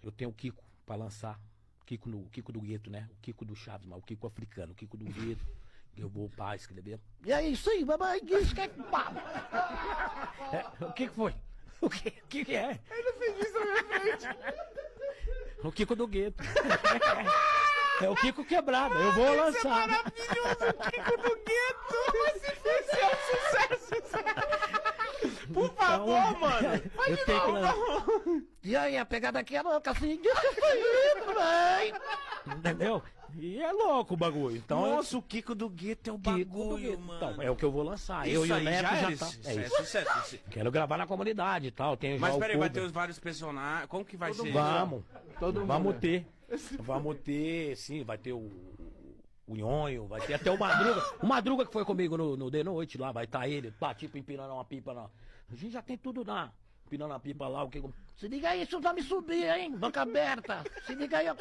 eu tenho o Kiko pra lançar. O Kiko do Gueto, né? O Kiko do Chaves, mas o Kiko africano, o Kiko do Gueto. Eu vou pra escrever. E é isso aí, mamãe, isso que é pá. O que foi? O que é? Ele não fez isso na minha frente. O Kiko do Gueto. É o Kiko quebrado, eu vou lançar. Isso é maravilhoso, o Kiko do Gueto. Esse é um sucesso. Por favor, Então, mano. eu tenho que lançar. E aí, a pegada aqui é louca, assim, deixa eu ir, mãe. Entendeu? E é louco o bagulho. Então, Nossa, o Kiko do Gueto é o Kiko do bagulho, Gueto. mano. Então, é o que eu vou lançar. Isso Eu e o aí Neto já já era tá. isso. É É isso. sucesso. Quero gravar na comunidade e tal. Tem Mas já peraí, o vai cover. ter os vários personagens. Como que vai ser? Vamos. Todo mundo, Vamos né? ter. Vamos ter, sim, vai ter o Nhonho, vai ter até o Madruga. O Madruga que foi comigo no de noite lá, vai estar ele, tá tipo empinando uma pipa lá. A gente já tem tudo lá. Empinando a pipa lá, o que. Se liga aí, se eu já me subir, hein? Banca aberta. Se liga aí, ó.